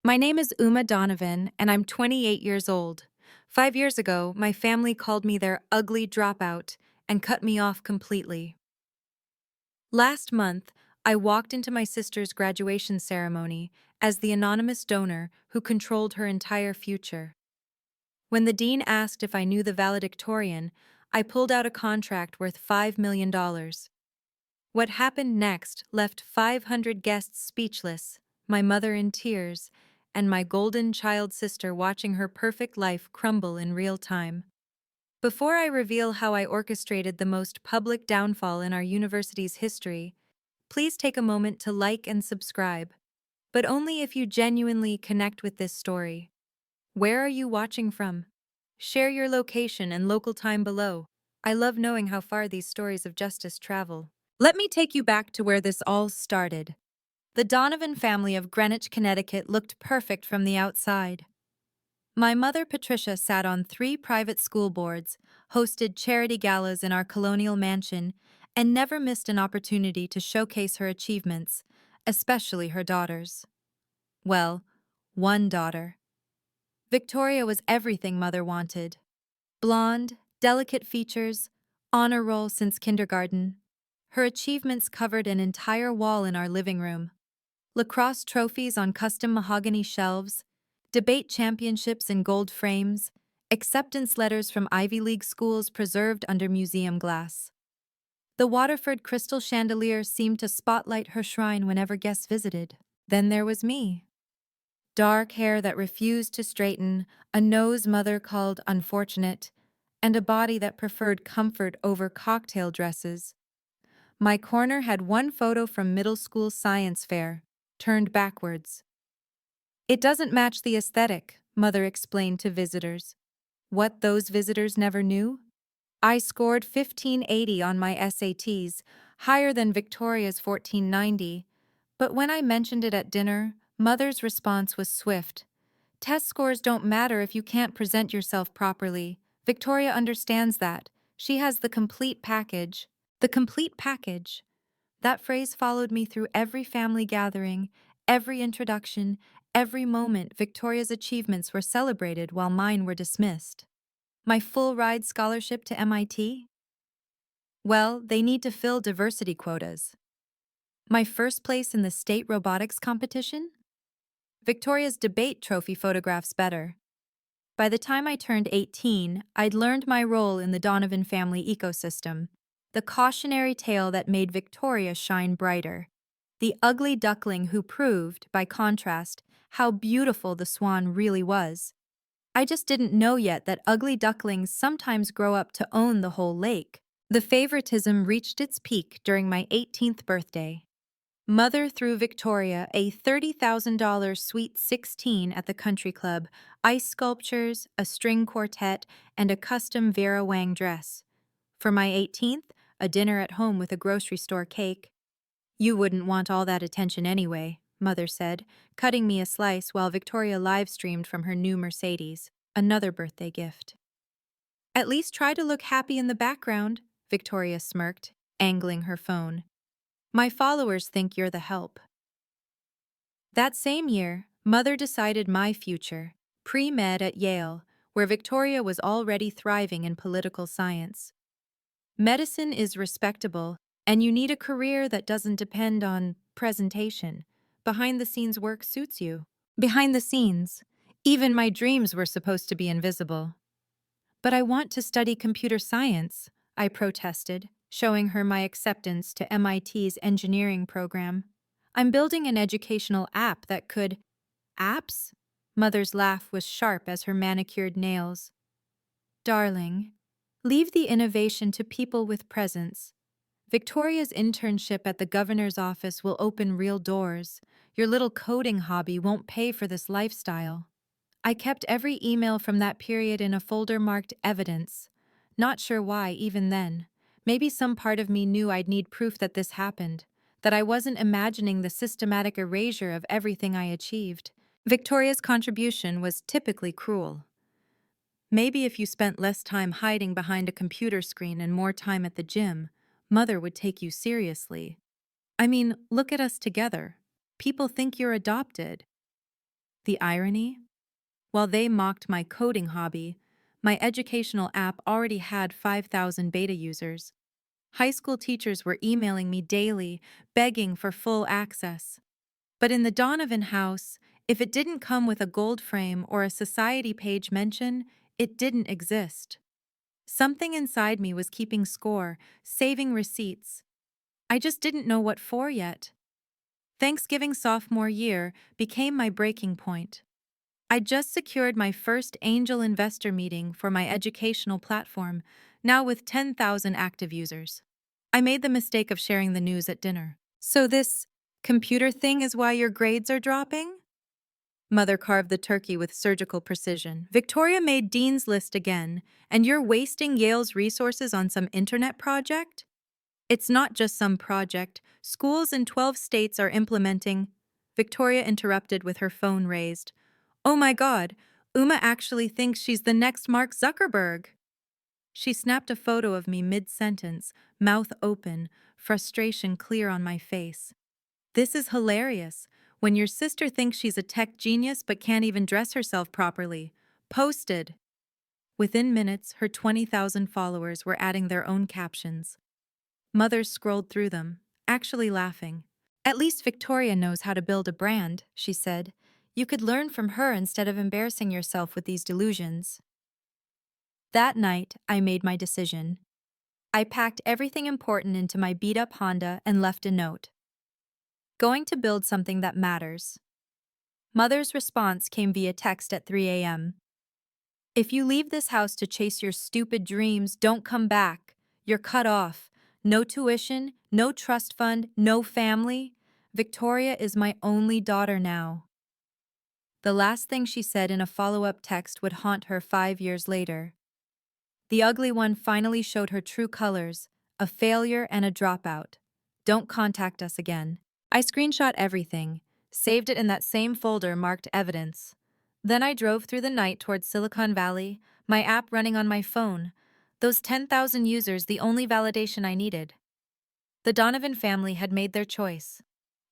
My name is Uma Donovan, and I'm 28 years old. 5 years ago, my family called me their ugly dropout and cut me off completely. Last month, I walked into my sister's graduation ceremony as the anonymous donor who controlled her entire future. When the dean asked if I knew the valedictorian, I pulled out a contract worth $5 million. What happened next left 500 guests speechless, my mother in tears, and my golden child sister watching her perfect life crumble in real time. Before I reveal how I orchestrated the most public downfall in our university's history, please take a moment to like and subscribe, but only if you genuinely connect with this story. Where are you watching from? Share your location and local time below. I love knowing how far these stories of justice travel. Let me take you back to where this all started. The Donovan family of Greenwich, Connecticut looked perfect from the outside. My mother, Patricia, sat on 3 private school boards, hosted charity galas in our colonial mansion, and never missed an opportunity to showcase her achievements, especially her daughters. Well, one daughter. Victoria was everything Mother wanted. Blonde, delicate features, honor roll since kindergarten. Her achievements covered an entire wall in our living room. Lacrosse trophies on custom mahogany shelves, debate championships in gold frames, acceptance letters from Ivy League schools preserved under museum glass. The Waterford crystal chandelier seemed to spotlight her shrine whenever guests visited. Then there was me. Dark hair that refused to straighten, a nose Mother called unfortunate, and a body that preferred comfort over cocktail dresses. My corner had one photo from middle school science fair, turned backwards. It doesn't match the aesthetic, Mother explained to visitors. What those visitors never knew? I scored 1580 on my SATs, higher than Victoria's 1490, but when I mentioned it at dinner, Mother's response was swift. Test scores don't matter if you can't present yourself properly. Victoria understands that. She has the complete package. The complete package. That phrase followed me through every family gathering, every introduction, every moment Victoria's achievements were celebrated while mine were dismissed. My full ride scholarship to MIT? Well, they need to fill diversity quotas. My first place in the state robotics competition? Victoria's debate trophy photographs better. By the time I turned 18, I'd learned my role in the Donovan family ecosystem, the cautionary tale that made Victoria shine brighter, the ugly duckling who proved, by contrast, how beautiful the swan really was. I just didn't know yet that ugly ducklings sometimes grow up to own the whole lake. The favoritism reached its peak during my 18th birthday. Mother threw Victoria a $30,000 Sweet 16 at the country club, ice sculptures, a string quartet, and a custom Vera Wang dress. For my 18th, a dinner at home with a grocery store cake. You wouldn't want all that attention anyway, Mother said, cutting me a slice while Victoria live-streamed from her new Mercedes, another birthday gift. At least try to look happy in the background, Victoria smirked, angling her phone. My followers think you're the help. That same year, Mother decided my future, pre-med at Yale, where Victoria was already thriving in political science. Medicine is respectable, and you need a career that doesn't depend on presentation. Behind-the-scenes work suits you. Behind the scenes, even my dreams were supposed to be invisible. But I want to study computer science, I protested, showing her my acceptance to MIT's engineering program. I'm building an educational app that could— Apps? Mother's laugh was sharp as her manicured nails. Darling, leave the innovation to people with presence. Victoria's internship at the governor's office will open real doors. Your little coding hobby won't pay for this lifestyle. I kept every email from that period in a folder marked evidence. Not sure why, even then. Maybe some part of me knew I'd need proof that this happened, that I wasn't imagining the systematic erasure of everything I achieved. Victoria's contribution was typically cruel. Maybe if you spent less time hiding behind a computer screen and more time at the gym, Mother would take you seriously. I mean, look at us together. People think you're adopted. The irony? While they mocked my coding hobby, my educational app already had 5,000 beta users. High school teachers were emailing me daily, begging for full access. But in the Donovan house, if it didn't come with a gold frame or a society page mention, it didn't exist. Something inside me was keeping score, saving receipts. I just didn't know what for yet. Thanksgiving sophomore year became my breaking point. I just secured my first angel investor meeting for my educational platform, now with 10,000 active users. I made the mistake of sharing the news at dinner. "So this computer thing is why your grades are dropping?" Mother carved the turkey with surgical precision. "Victoria made Dean's List again, and you're wasting Yale's resources on some internet project?" "It's not just some project. Schools in 12 states are implementing." Victoria interrupted with her phone raised. "Oh my God, Uma actually thinks she's the next Mark Zuckerberg." She snapped a photo of me mid-sentence, mouth open, frustration clear on my face. "This is hilarious. When your sister thinks she's a tech genius but can't even dress herself properly." Posted. Within minutes, her 20,000 followers were adding their own captions. Mothers scrolled through them, actually laughing. "At least Victoria knows how to build a brand," she said. "You could learn from her instead of embarrassing yourself with these delusions." That night, I made my decision. I packed everything important into my beat-up Honda and left a note. "Going to build something that matters." Mother's response came via text at 3 a.m. "If you leave this house to chase your stupid dreams, don't come back. You're cut off. No tuition, no trust fund, no family. Victoria is my only daughter now." The last thing she said in a follow-up text would haunt her 5 years later. The ugly one finally showed her true colors, a failure and a dropout. "Don't contact us again." I screenshot everything, saved it in that same folder marked evidence. Then I drove through the night towards Silicon Valley, my app running on my phone. Those 10,000 users, the only validation I needed. The Donovan family had made their choice.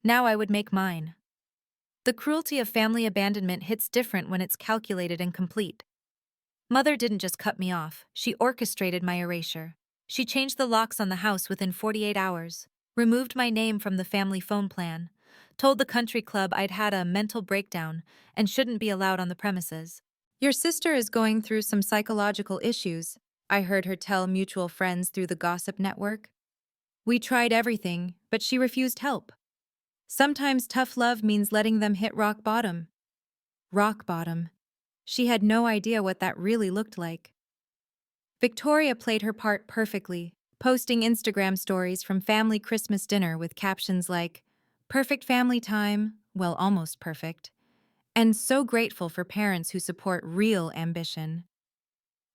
Now I would make mine. The cruelty of family abandonment hits different when it's calculated and complete. Mother didn't just cut me off, she orchestrated my erasure. She changed the locks on the house within 48 hours, removed my name from the family phone plan, told the country club I'd had a mental breakdown and shouldn't be allowed on the premises. "Your sister is going through some psychological issues," I heard her tell mutual friends through the gossip network. "We tried everything, but she refused help. Sometimes tough love means letting them hit rock bottom." Rock bottom. She had no idea what that really looked like. Victoria played her part perfectly, posting Instagram stories from family Christmas dinner with captions like, "Perfect family time," well, almost perfect, and "so grateful for parents who support real ambition."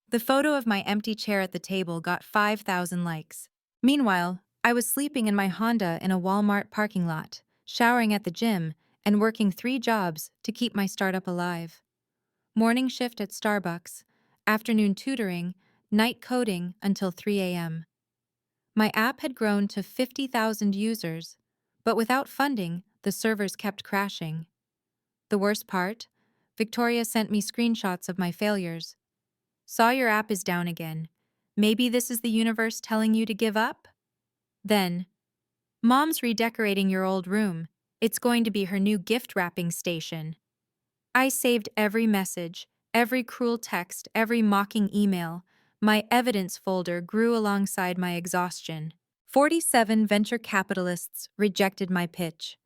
The photo of my empty chair at the table got 5,000 likes. Meanwhile, I was sleeping in my Honda in a Walmart parking lot, showering at the gym, and working 3 jobs to keep my startup alive. Morning shift at Starbucks, afternoon tutoring, night coding until 3 a.m. My app had grown to 50,000 users, but without funding, the servers kept crashing. The worst part? Victoria sent me screenshots of my failures. "Saw your app is down again. Maybe this is the universe telling you to give up?" Then, "Mom's redecorating your old room. It's going to be her new gift wrapping station." I saved every message, every cruel text, every mocking email. My evidence folder grew alongside my exhaustion. 47 venture capitalists rejected my pitch.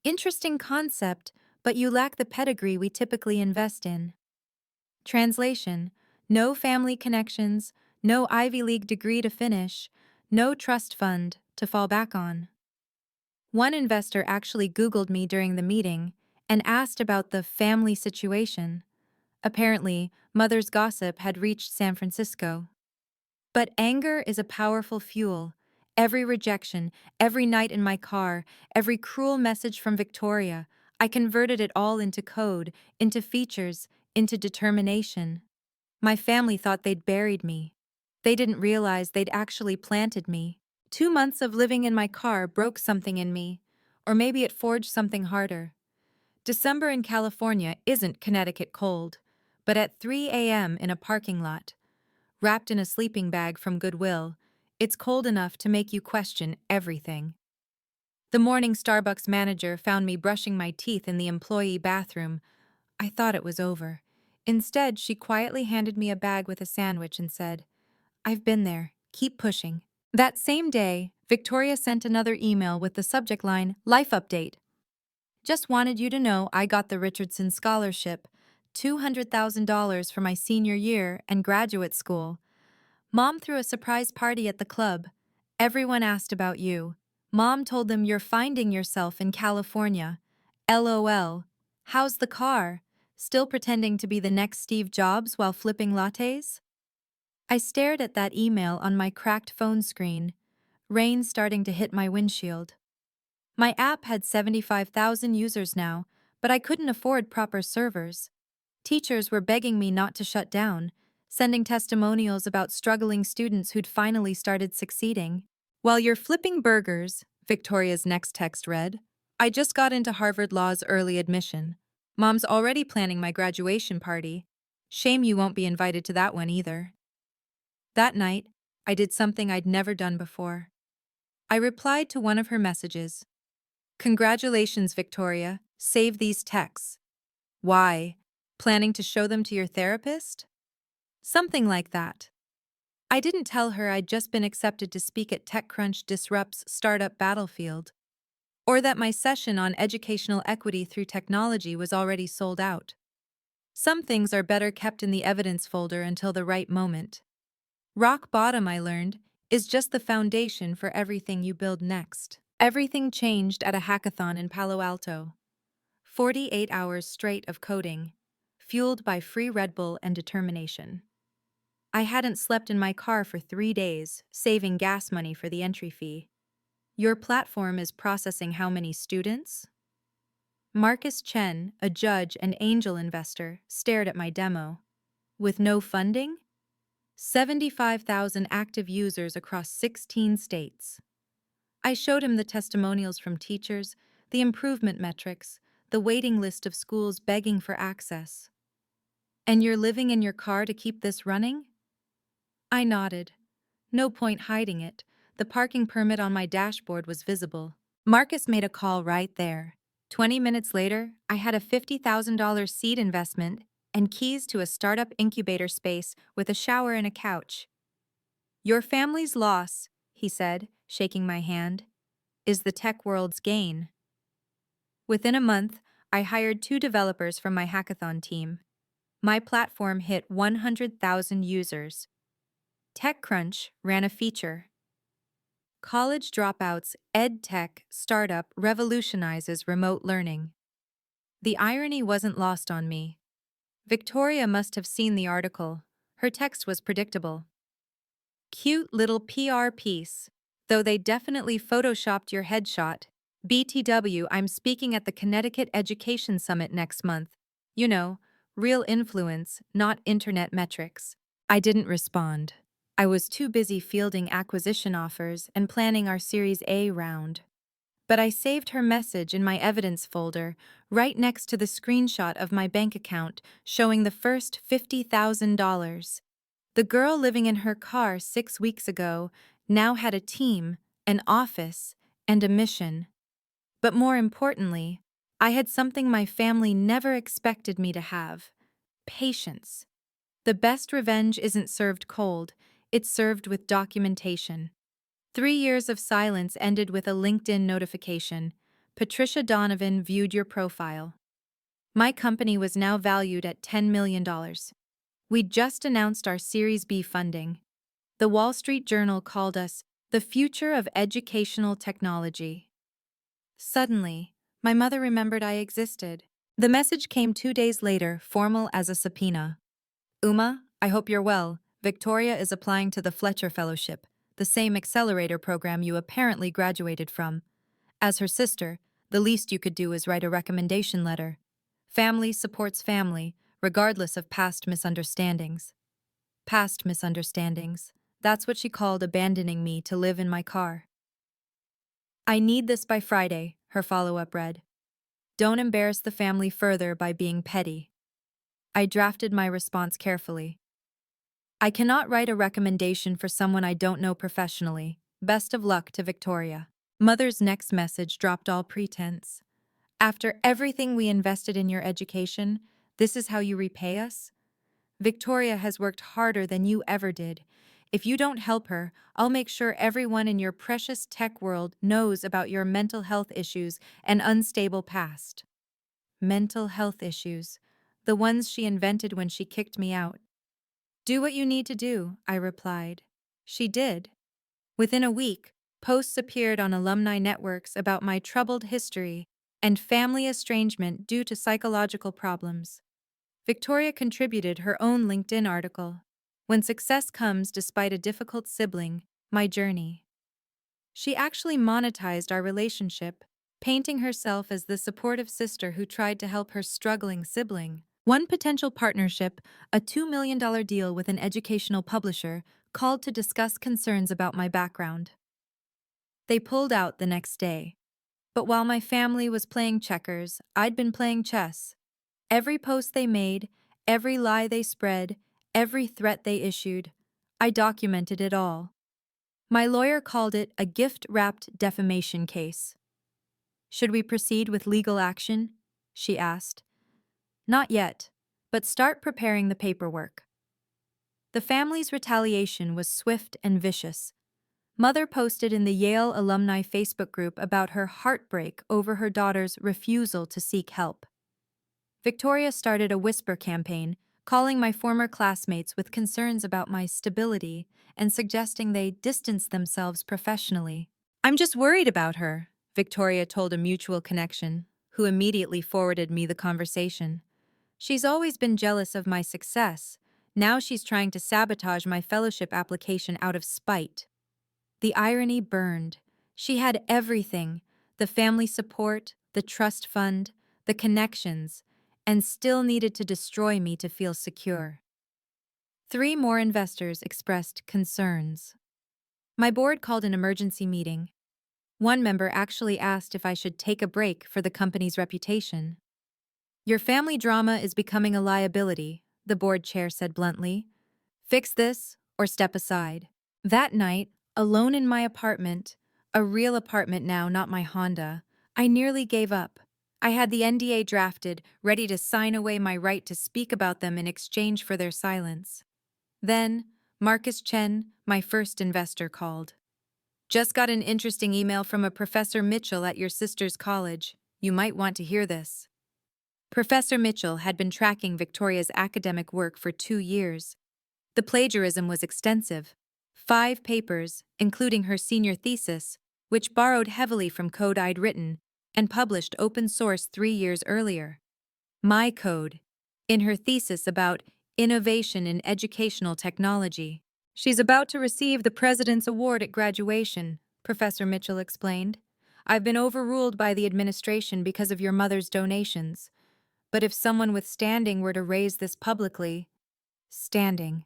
"Interesting concept, but you lack the pedigree we typically invest in." Translation: no family connections, no Ivy League degree to finish, no trust fund to fall back on. One investor actually Googled me during the meeting and asked about the family situation. Apparently, Mother's gossip had reached San Francisco. But anger is a powerful fuel. Every rejection, every night in my car, every cruel message from Victoria, I converted it all into code, into features, into determination. My family thought they'd buried me. They didn't realize they'd actually planted me. 2 months of living in my car broke something in me, or maybe it forged something harder. December in California isn't Connecticut cold, but at 3 a.m. in a parking lot, wrapped in a sleeping bag from Goodwill, it's cold enough to make you question everything. The morning Starbucks manager found me brushing my teeth in the employee bathroom. I thought it was over. Instead, she quietly handed me a bag with a sandwich and said, "I've been there. Keep pushing." That same day, Victoria sent another email with the subject line, "Life Update." Just wanted you to know I got the Richardson Scholarship, $200,000 for my senior year and graduate school. Mom threw a surprise party at the club. Everyone asked about you. Mom told them you're finding yourself in California. LOL. How's the car? Still pretending to be the next Steve Jobs while flipping lattes? I stared at that email on my cracked phone screen, rain starting to hit my windshield. My app had 75,000 users now, but I couldn't afford proper servers. Teachers were begging me not to shut down, sending testimonials about struggling students who'd finally started succeeding. "While you're flipping burgers," Victoria's next text read, "I just got into Harvard Law's early admission. Mom's already planning my graduation party. Shame you won't be invited to that one either." That night, I did something I'd never done before. I replied to one of her messages. "Congratulations, Victoria. Save these texts." "Why? Planning to show them to your therapist?" Something like that. I didn't tell her I'd just been accepted to speak at TechCrunch Disrupt's startup battlefield, or that my session on educational equity through technology was already sold out. Some things are better kept in the evidence folder until the right moment. Rock bottom, I learned, is just the foundation for everything you build next. Everything changed at a hackathon in Palo Alto. 48 hours straight of coding, fueled by free Red Bull and determination. I hadn't slept in my car for 3 days, saving gas money for the entry fee. "Your platform is processing how many students?" Marcus Chen, a judge and angel investor, stared at my demo. With no funding? 75,000 active users across 16 states. I showed him the testimonials from teachers, the improvement metrics, the waiting list of schools begging for access. "And you're living in your car to keep this running?" I nodded. No point hiding it. The parking permit on my dashboard was visible. Marcus made a call right there. 20 minutes later, I had a $50,000 seed investment and keys to a startup incubator space with a shower and a couch. "Your family's loss," he said, shaking my hand, "is the tech world's gain." Within a month, I hired 2 developers from my hackathon team. My platform hit 100,000 users. TechCrunch ran a feature. College Dropouts EdTech Startup Revolutionizes Remote Learning. The irony wasn't lost on me. Victoria must have seen the article. Her text was predictable. "Cute little PR piece, though they definitely photoshopped your headshot. BTW, I'm speaking at the Connecticut Education Summit next month. You know, real influence, not internet metrics." I didn't respond. I was too busy fielding acquisition offers and planning our Series A round. But I saved her message in my evidence folder, right next to the screenshot of my bank account showing the first $50,000. The girl living in her car 6 weeks ago now had a team, an office, and a mission. But more importantly, I had something my family never expected me to have: patience. The best revenge isn't served cold, it's served with documentation. 3 years of silence ended with a LinkedIn notification. "Patricia Donovan viewed your profile." My company was now valued at $10 million. We'd just announced our Series B funding. The Wall Street Journal called us the future of educational technology. Suddenly, my mother remembered I existed. The message came 2 days later, formal as a subpoena. "Uma, I hope you're well. Victoria is applying to the Fletcher Fellowship, the same accelerator program you apparently graduated from. As her sister, the least you could do is write a recommendation letter. Family supports family, regardless of past misunderstandings." Past misunderstandings. That's what she called abandoning me to live in my car. "I need this by Friday," her follow-up read. Don't embarrass the family further by being petty. I drafted my response carefully. I cannot write a recommendation for someone I don't know professionally. Best of luck to Victoria. Mother's next message dropped all pretense. After everything we invested in your education, this is how you repay us? Victoria has worked harder than you ever did. If you don't help her, I'll make sure everyone in your precious tech world knows about your mental health issues and unstable past. Mental health issues, the ones she invented when she kicked me out. Do what you need to do, I replied. She did. Within a week, posts appeared on alumni networks about my troubled history and family estrangement due to psychological problems. Victoria contributed her own LinkedIn article, When Success Comes Despite a Difficult Sibling, My Journey. She actually monetized our relationship, painting herself as the supportive sister who tried to help her struggling sibling. One potential partnership, a $2 million deal with an educational publisher, called to discuss concerns about my background. They pulled out the next day. But while my family was playing checkers, I'd been playing chess. Every post they made, every lie they spread, every threat they issued, I documented it all. My lawyer called it a gift-wrapped defamation case. Should we proceed with legal action? She asked. Not yet, but start preparing the paperwork. The family's retaliation was swift and vicious. Mother posted in the Yale alumni Facebook group about her heartbreak over her daughter's refusal to seek help. Victoria started a whisper campaign, calling my former classmates with concerns about my stability and suggesting they distance themselves professionally. I'm just worried about her, Victoria told a mutual connection, who immediately forwarded me the conversation. She's always been jealous of my success. Now she's trying to sabotage my fellowship application out of spite. The irony burned. She had everything, the family support, the trust fund, the connections, and still needed to destroy me to feel secure. 3 more investors expressed concerns. My board called an emergency meeting. One member actually asked if I should take a break for the company's reputation. Your family drama is becoming a liability, the board chair said bluntly. Fix this or step aside. That night, alone in my apartment, a real apartment now, not my Honda, I nearly gave up. I had the NDA drafted, ready to sign away my right to speak about them in exchange for their silence. Then, Marcus Chen, my first investor, called. Just got an interesting email from a Professor Mitchell at your sister's college. You might want to hear this. Professor Mitchell had been tracking Victoria's academic work for 2 years. The plagiarism was extensive. 5 papers, including her senior thesis, which borrowed heavily from code I'd written and published open source 3 years earlier. My code, in her thesis about innovation in educational technology. She's about to receive the President's Award at graduation, Professor Mitchell explained. I've been overruled by the administration because of your mother's donations. But if someone with standing were to raise this publicly... Standing.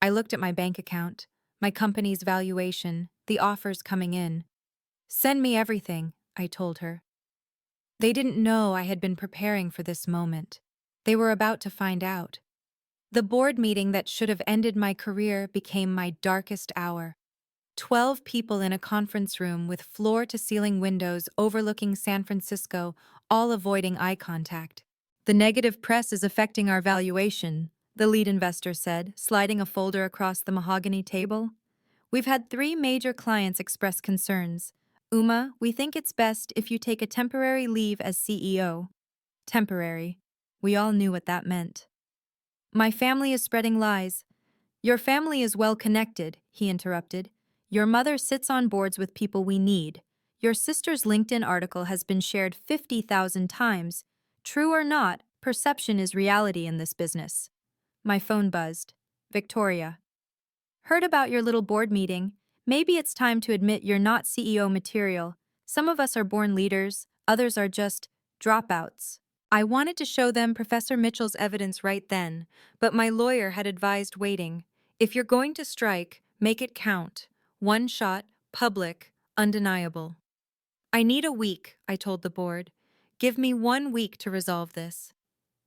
I looked at my bank account, my company's valuation, the offers coming in. Send me everything, I told her. They didn't know I had been preparing for this moment. They were about to find out. The board meeting that should have ended my career became my darkest hour. 12 people in a conference room with floor-to-ceiling windows overlooking San Francisco, all avoiding eye contact. The negative press is affecting our valuation, the lead investor said, sliding a folder across the mahogany table. We've had 3 major clients express concerns. Uma, we think it's best if you take a temporary leave as CEO. Temporary. We all knew what that meant. My family is spreading lies. Your family is well connected, he interrupted. Your mother sits on boards with people we need. Your sister's LinkedIn article has been shared 50,000 times. True or not, perception is reality in this business. My phone buzzed. Victoria. Heard about your little board meeting. Maybe it's time to admit you're not CEO material. Some of us are born leaders, others are just dropouts. I wanted to show them Professor Mitchell's evidence right then, but my lawyer had advised waiting. If you're going to strike, make it count. One shot, public, undeniable. I need a week, I told the board. Give me 1 week to resolve this.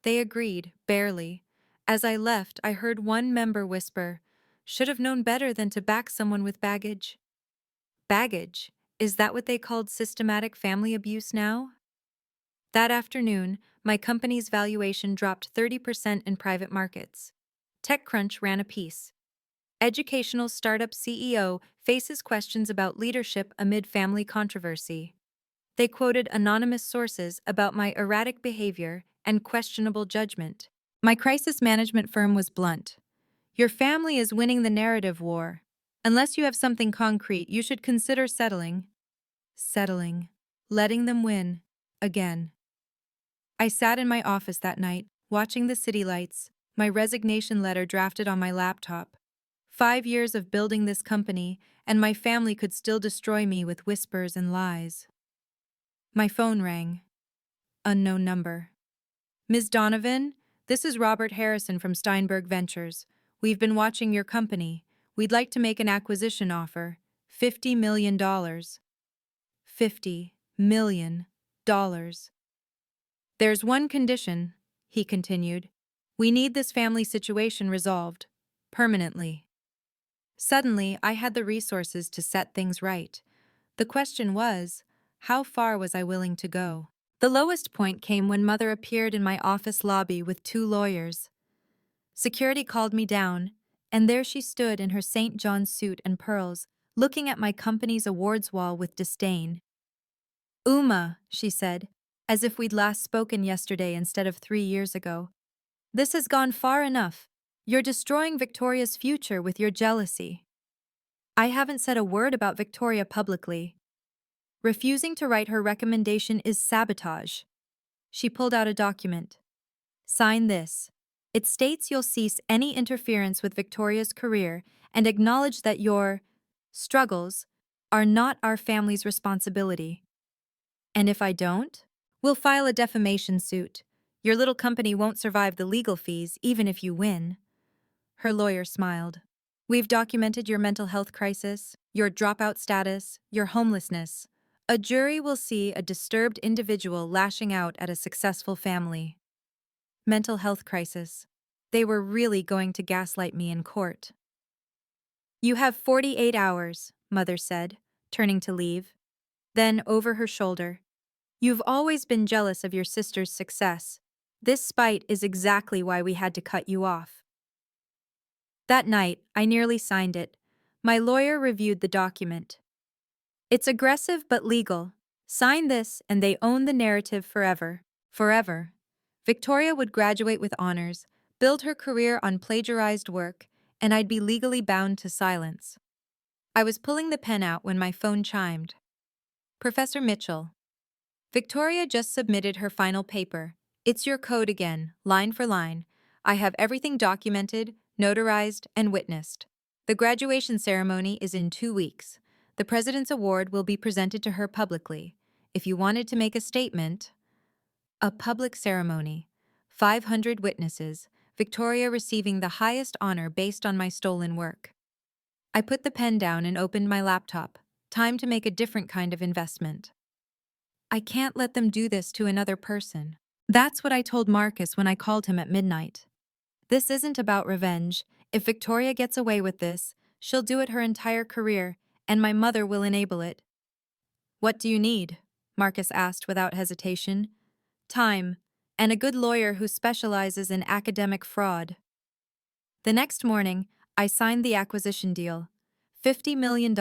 They agreed, barely. As I left, I heard one member whisper, "Should have known better than to back someone with baggage." Baggage? Is that what they called systematic family abuse now? That afternoon, my company's valuation dropped 30% in private markets. TechCrunch ran a piece. Educational startup CEO faces questions about leadership amid family controversy. They quoted anonymous sources about my erratic behavior and questionable judgment. My crisis management firm was blunt. Your family is winning the narrative war. Unless you have something concrete, you should consider settling. Settling. Letting them win. Again. I sat in my office that night, watching the city lights, my resignation letter drafted on my laptop. 5 years of building this company, and my family could still destroy me with whispers and lies. My phone rang. Unknown number. Ms. Donovan, this is Robert Harrison from Steinberg Ventures. We've been watching your company. We'd like to make an acquisition offer. $50 million. $50 million. There's one condition, he continued. We need this family situation resolved. Permanently. Suddenly, I had the resources to set things right. The question was, how far was I willing to go? The lowest point came when Mother appeared in my office lobby with 2 lawyers. Security called me down, and there she stood in her St. John's suit and pearls, looking at my company's awards wall with disdain. Uma, she said, as if we'd last spoken yesterday instead of 3 years ago. This has gone far enough. You're destroying Victoria's future with your jealousy. I haven't said a word about Victoria publicly. Refusing to write her recommendation is sabotage. She pulled out a document. Sign this. It states you'll cease any interference with Victoria's career and acknowledge that your struggles are not our family's responsibility. And if I don't, we'll file a defamation suit. Your little company won't survive the legal fees even if you win. Her lawyer smiled. We've documented your mental health crisis, your dropout status, your homelessness. A jury will see a disturbed individual lashing out at a successful family. Mental health crisis. They were really going to gaslight me in court. You have 48 hours, Mother said, turning to leave. Then, over her shoulder, you've always been jealous of your sister's success. This spite is exactly why we had to cut you off. That night, I nearly signed it. My lawyer reviewed the document. It's aggressive but legal. Sign this and they own the narrative forever. Forever. Victoria would graduate with honors, build her career on plagiarized work, and I'd be legally bound to silence. I was pulling the pen out when my phone chimed. Professor Mitchell. Victoria just submitted her final paper. It's your code again, line for line. I have everything documented, notarized, and witnessed. The graduation ceremony is in 2 weeks. The President's Award will be presented to her publicly. If you wanted to make a statement... A public ceremony. 500 witnesses, Victoria receiving the highest honor based on my stolen work. I put the pen down and opened my laptop. Time to make a different kind of investment. I can't let them do this to another person. That's what I told Marcus when I called him at midnight. This isn't about revenge. If Victoria gets away with this, she'll do it her entire career, and my mother will enable it. What do you need? Marcus asked without hesitation. Time, and a good lawyer who specializes in academic fraud. The next morning, I signed the acquisition deal. $50 million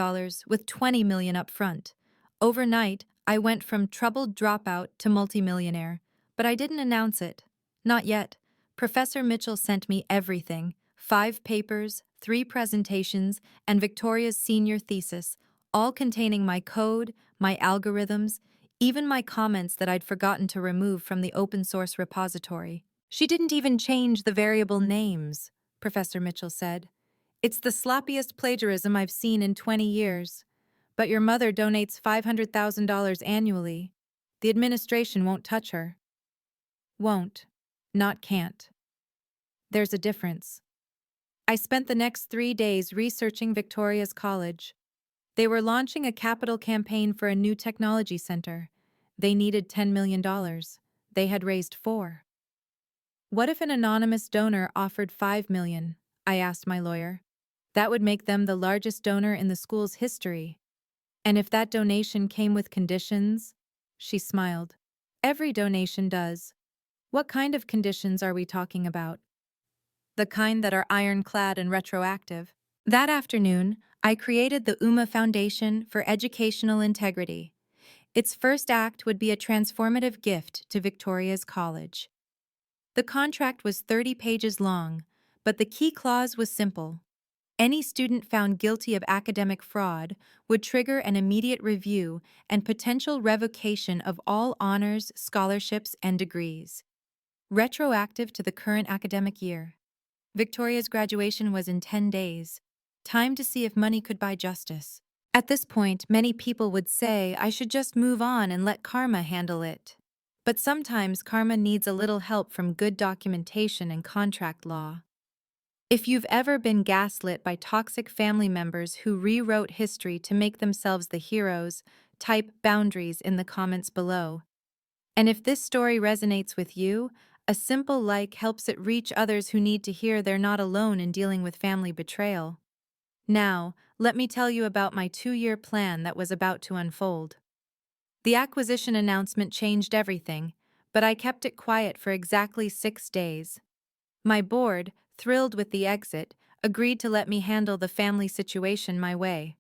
with $20 million up front. Overnight, I went from troubled dropout to multimillionaire, but I didn't announce it. Not yet. Professor Mitchell sent me everything. 5 papers, 3 presentations, and Victoria's senior thesis, all containing my code, my algorithms, even my comments that I'd forgotten to remove from the open-source repository. She didn't even change the variable names, Professor Mitchell said. It's the sloppiest plagiarism I've seen in 20 years. But your mother donates $500,000 annually. The administration won't touch her. Won't. Not can't. There's a difference. I spent the next 3 days researching Victoria's college. They were launching a capital campaign for a new technology center. They needed $10 million. They had raised 4. What if an anonymous donor offered 5 million? I asked my lawyer. That would make them the largest donor in the school's history. And if that donation came with conditions? She smiled. Every donation does. What kind of conditions are we talking about? The kind that are ironclad and retroactive. That afternoon, I created the UMA Foundation for Educational Integrity. Its first act would be a transformative gift to Victoria's college. The contract was 30 pages long, but the key clause was simple. Any student found guilty of academic fraud would trigger an immediate review and potential revocation of all honors, scholarships, and degrees. Retroactive to the current academic year. Victoria's graduation was in 10 days. Time to see if money could buy justice. At this point, many people would say I should just move on and let karma handle it. But sometimes karma needs a little help from good documentation and contract law. If you've ever been gaslit by toxic family members who rewrote history to make themselves the heroes, type boundaries in the comments below. And if this story resonates with you, a simple like helps it reach others who need to hear they're not alone in dealing with family betrayal. Now, let me tell you about my 2-year plan that was about to unfold. The acquisition announcement changed everything, but I kept it quiet for exactly 6 days. My board, thrilled with the exit, agreed to let me handle the family situation my way.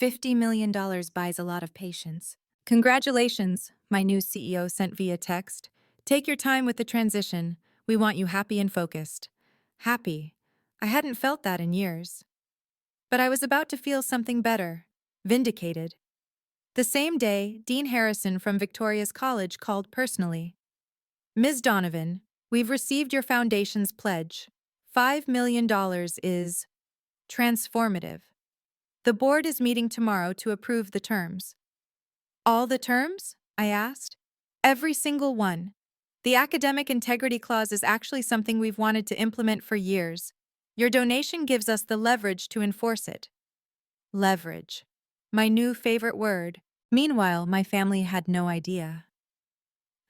$50 million buys a lot of patience. Congratulations, my new CEO sent via text. Take your time with the transition. We want you happy and focused. Happy. I hadn't felt that in years. But I was about to feel something better. Vindicated. The same day, Dean Harrison from Victoria's College called personally. Ms. Donovan, we've received your foundation's pledge. $5 million is transformative. The board is meeting tomorrow to approve the terms. All the terms? I asked. Every single one. The academic integrity clause is actually something we've wanted to implement for years. Your donation gives us the leverage to enforce it. Leverage. My new favorite word. Meanwhile, my family had no idea.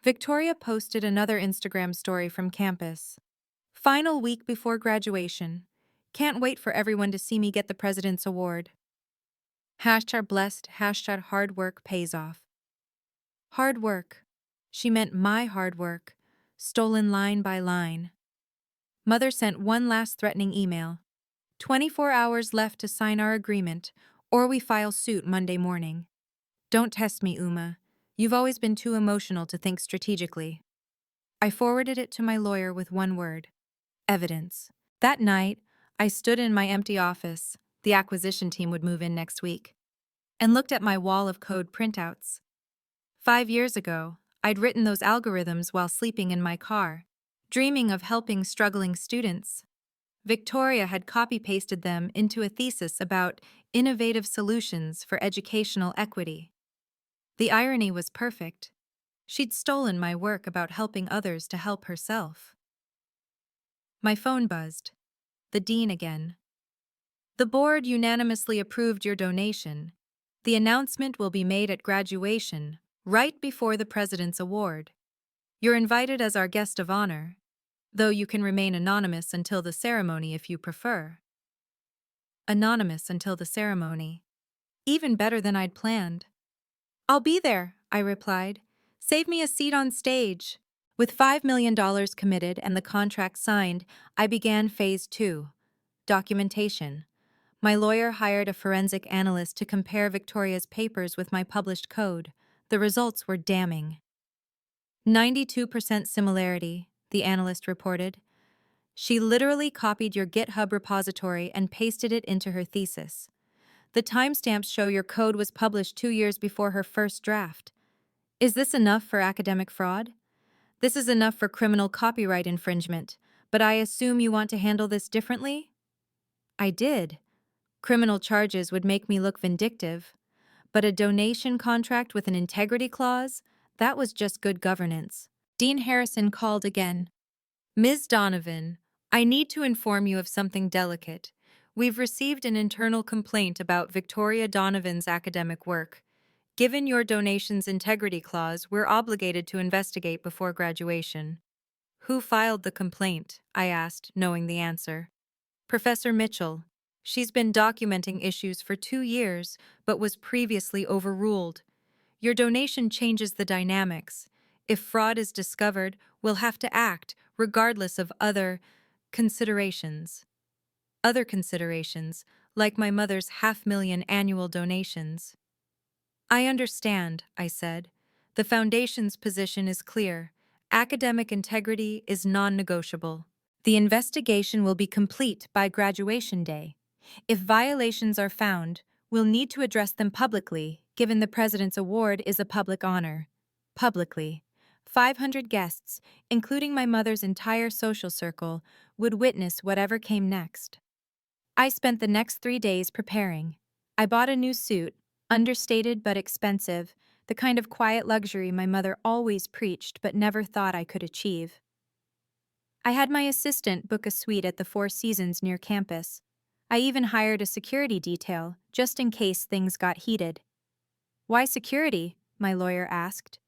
Victoria posted another Instagram story from campus. Final week before graduation. Can't wait for everyone to see me get the President's Award. #blessed, #hard work pays off. Hard work. She meant my hard work, stolen line by line. Mother sent one last threatening email. 24 hours left to sign our agreement, or we file suit Monday morning. Don't test me, Uma. You've always been too emotional to think strategically. I forwarded it to my lawyer with one word. Evidence. That night, I stood in my empty office, the acquisition team would move in next week, and looked at my wall of code printouts. 5 years ago, I'd written those algorithms while sleeping in my car, dreaming of helping struggling students. Victoria had copy-pasted them into a thesis about innovative solutions for educational equity. The irony was perfect. She'd stolen my work about helping others to help herself. My phone buzzed. The dean again. The board unanimously approved your donation. The announcement will be made at graduation, right before the President's Award. You're invited as our guest of honor, though you can remain anonymous until the ceremony if you prefer. Anonymous until the ceremony. Even better than I'd planned. I'll be there, I replied. Save me a seat on stage. With $5 million committed and the contract signed, I began phase 2. Documentation. My lawyer hired a forensic analyst to compare Victoria's papers with my published code. The results were damning. 92% similarity, the analyst reported. She literally copied your GitHub repository and pasted it into her thesis. The timestamps show your code was published 2 years before her first draft. Is this enough for academic fraud? This is enough for criminal copyright infringement, but I assume you want to handle this differently? I did. Criminal charges would make me look vindictive. But a donation contract with an integrity clause? That was just good governance. Dean Harrison called again. Ms. Donovan, I need to inform you of something delicate. We've received an internal complaint about Victoria Donovan's academic work. Given your donation's integrity clause, we're obligated to investigate before graduation. Who filed the complaint? I asked, knowing the answer. Professor Mitchell. She's been documenting issues for 2 years, but was previously overruled. Your donation changes the dynamics. If fraud is discovered, we'll have to act, regardless of considerations. Other considerations, like my mother's $500,000 annual donations. I understand, I said. The Foundation's position is clear. Academic integrity is non-negotiable. The investigation will be complete by graduation day. If violations are found, we'll need to address them publicly, given the President's Award is a public honor. Publicly. 500 guests, including my mother's entire social circle, would witness whatever came next. I spent the next 3 days preparing. I bought a new suit, understated but expensive, the kind of quiet luxury my mother always preached but never thought I could achieve. I had my assistant book a suite at the Four Seasons near campus. I even hired a security detail, just in case things got heated. Why security? My lawyer asked.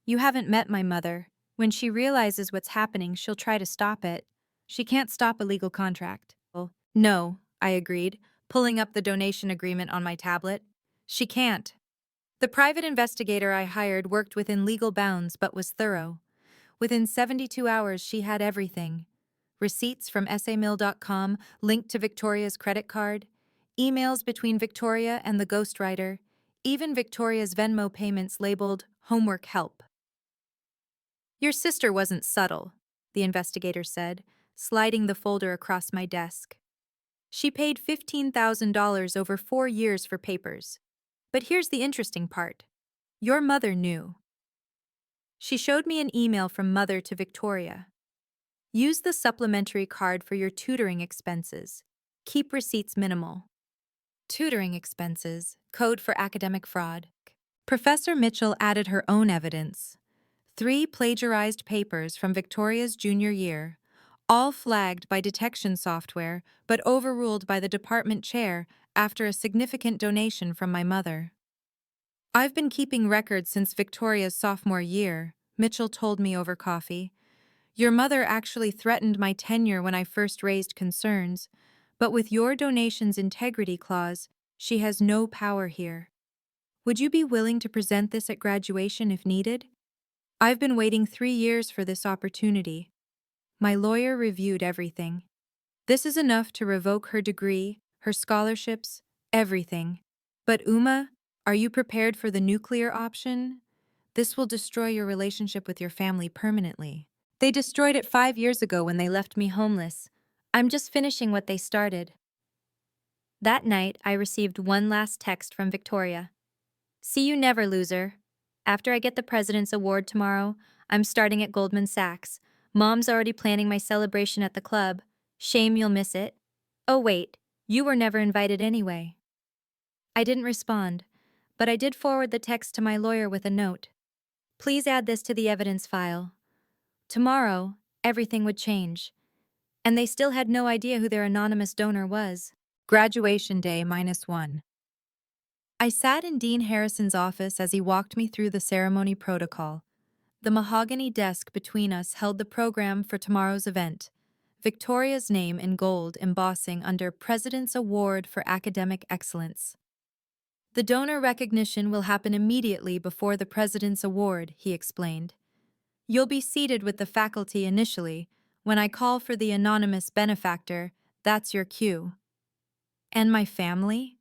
You haven't met my mother. When she realizes what's happening, she'll try to stop it. She can't stop a legal contract. No, I agreed, pulling up the donation agreement on my tablet. She can't. The private investigator I hired worked within legal bounds but was thorough. Within 72 hours, she had everything. Receipts from samill.com linked to Victoria's credit card, emails between Victoria and the ghostwriter, even Victoria's Venmo payments labeled homework help. Your sister wasn't subtle, the investigator said, sliding the folder across my desk. She paid $15,000 over 4 years for papers. But here's the interesting part. Your mother knew. She showed me an email from Mother to Victoria. Use the supplementary card for your tutoring expenses. Keep receipts minimal. Tutoring expenses, code for academic fraud. Professor Mitchell added her own evidence. 3 plagiarized papers from Victoria's junior year, all flagged by detection software but overruled by the department chair after a significant donation from my mother. I've been keeping records since Victoria's sophomore year, Mitchell told me over coffee. Your mother actually threatened my tenure when I first raised concerns, but with your donation's integrity clause, she has no power here. Would you be willing to present this at graduation if needed? I've been waiting 3 years for this opportunity. My lawyer reviewed everything. This is enough to revoke her degree, her scholarships, everything. But Uma, are you prepared for the nuclear option? This will destroy your relationship with your family permanently. They destroyed it 5 years ago when they left me homeless. I'm just finishing what they started. That night, I received one last text from Victoria. See you never, loser. After I get the President's Award tomorrow, I'm starting at Goldman Sachs. Mom's already planning my celebration at the club. Shame you'll miss it. Oh wait, you were never invited anyway. I didn't respond, but I did forward the text to my lawyer with a note. Please add this to the evidence file. Tomorrow, everything would change. And they still had no idea who their anonymous donor was. Graduation day -1. I sat in Dean Harrison's office as he walked me through the ceremony protocol. The mahogany desk between us held the program for tomorrow's event. Victoria's name in gold embossing under President's Award for Academic Excellence. The donor recognition will happen immediately before the President's Award, he explained. You'll be seated with the faculty initially. When I call for the anonymous benefactor, that's your cue. And my family?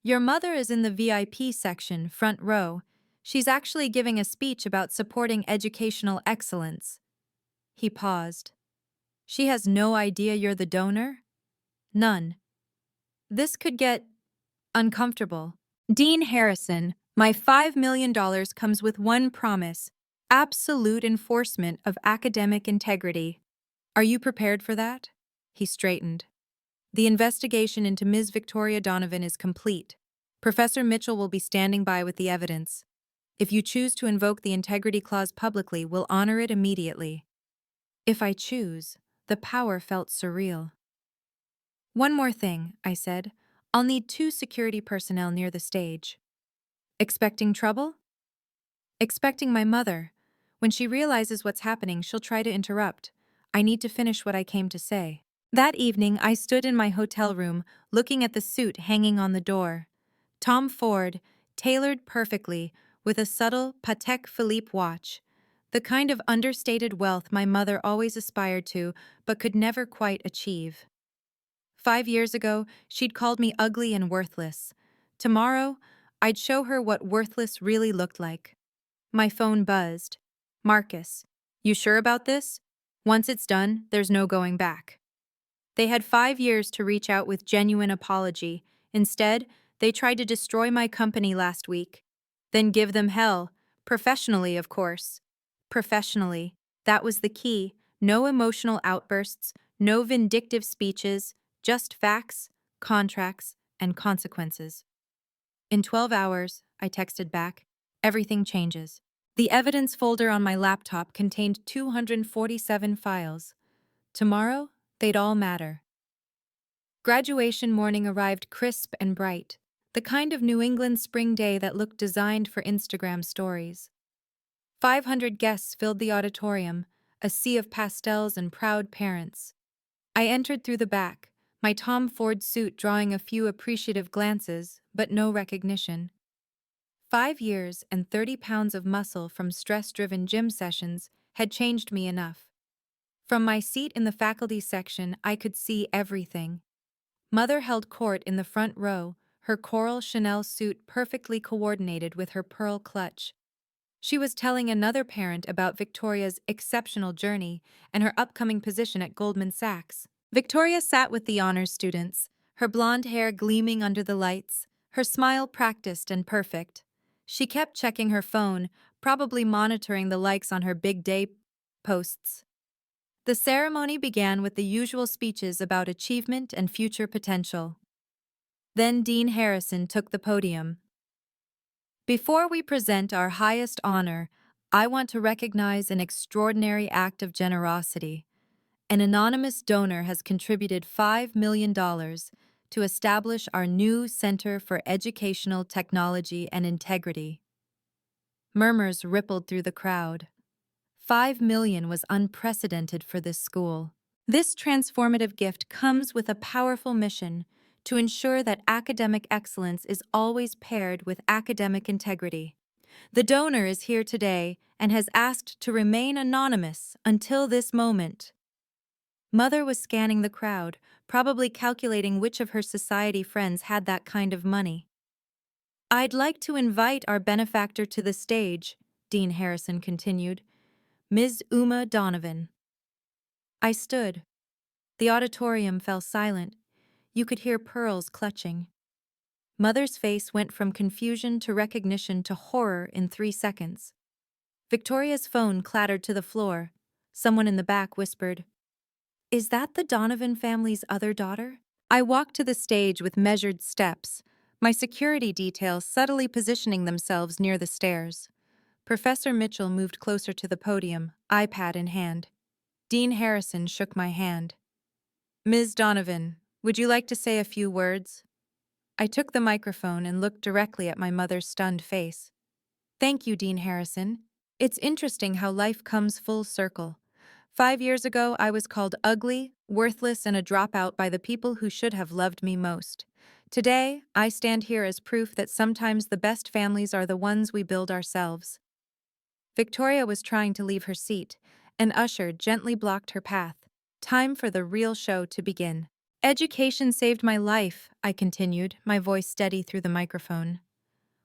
Your mother is in the VIP section, front row. She's actually giving a speech about supporting educational excellence. He paused. She has no idea you're the donor? None. This could get uncomfortable. Dean Harrison, my $5 million comes with one promise: absolute enforcement of academic integrity. Are you prepared for that? He straightened. The investigation into Ms. Victoria Donovan is complete. Professor Mitchell will be standing by with the evidence. If you choose to invoke the integrity clause publicly, we'll honor it immediately. If I choose, the power felt surreal. One more thing, I said. I'll need 2 security personnel near the stage. Expecting trouble? Expecting my mother. When she realizes what's happening, she'll try to interrupt. I need to finish what I came to say. That evening, I stood in my hotel room, looking at the suit hanging on the door. Tom Ford, tailored perfectly, with a subtle Patek Philippe watch. The kind of understated wealth my mother always aspired to, but could never quite achieve. 5 years ago, she'd called me ugly and worthless. Tomorrow, I'd show her what worthless really looked like. My phone buzzed. Marcus, you sure about this? Once it's done, there's no going back. They had 5 years to reach out with genuine apology. Instead, they tried to destroy my company last week. Then give them hell. Professionally, of course. Professionally. That was the key. No emotional outbursts, no vindictive speeches, just facts, contracts, and consequences. In 12 hours, I texted back, everything changes. The evidence folder on my laptop contained 247 files. Tomorrow, they'd all matter. Graduation morning arrived crisp and bright, the kind of New England spring day that looked designed for Instagram stories. 500 guests filled the auditorium, a sea of pastels and proud parents. I entered through the back, my Tom Ford suit drawing a few appreciative glances, but no recognition. 5 years and 30 pounds of muscle from stress-driven gym sessions had changed me enough. From my seat in the faculty section, I could see everything. Mother held court in the front row, her coral Chanel suit perfectly coordinated with her pearl clutch. She was telling another parent about Victoria's exceptional journey and her upcoming position at Goldman Sachs. Victoria sat with the honors students, her blonde hair gleaming under the lights, her smile practiced and perfect. She kept checking her phone, probably monitoring the likes on her big day posts. The ceremony began with the usual speeches about achievement and future potential. Then Dean Harrison took the podium. Before we present our highest honor, I want to recognize an extraordinary act of generosity. An anonymous donor has contributed $5 million to establish our new Center for Educational Technology and Integrity. Murmurs rippled through the crowd. 5 million was unprecedented for this school. This transformative gift comes with a powerful mission to ensure that academic excellence is always paired with academic integrity. The donor is here today and has asked to remain anonymous until this moment. Mother was scanning the crowd, probably calculating which of her society friends had that kind of money. I'd like to invite our benefactor to the stage, Dean Harrison continued. Ms. Uma Donovan. I stood. The auditorium fell silent. You could hear pearls clutching. Mother's face went from confusion to recognition to horror in 3 seconds. Victoria's phone clattered to the floor. Someone in the back whispered, "Is that the Donovan family's other daughter?" I walked to the stage with measured steps, my security details subtly positioning themselves near the stairs. Professor Mitchell moved closer to the podium, iPad in hand. Dean Harrison shook my hand. "Ms. Donovan, would you like to say a few words?" I took the microphone and looked directly at my mother's stunned face. "Thank you, Dean Harrison. It's interesting how life comes full circle. 5 years ago, I was called ugly, worthless, and a dropout by the people who should have loved me most. Today, I stand here as proof that sometimes the best families are the ones we build ourselves." Victoria was trying to leave her seat. An usher gently blocked her path. Time for the real show to begin. "Education saved my life," I continued, my voice steady through the microphone.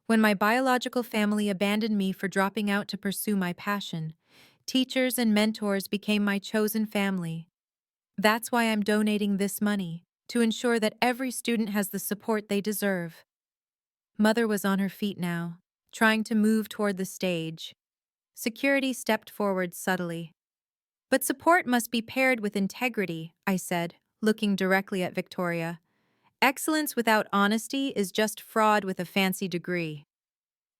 "When my biological family abandoned me for dropping out to pursue my passion, teachers and mentors became my chosen family. That's why I'm donating this money, to ensure that every student has the support they deserve." Mother was on her feet now, trying to move toward the stage. Security stepped forward subtly. "But support must be paired with integrity," I said, looking directly at Victoria. "Excellence without honesty is just fraud with a fancy degree."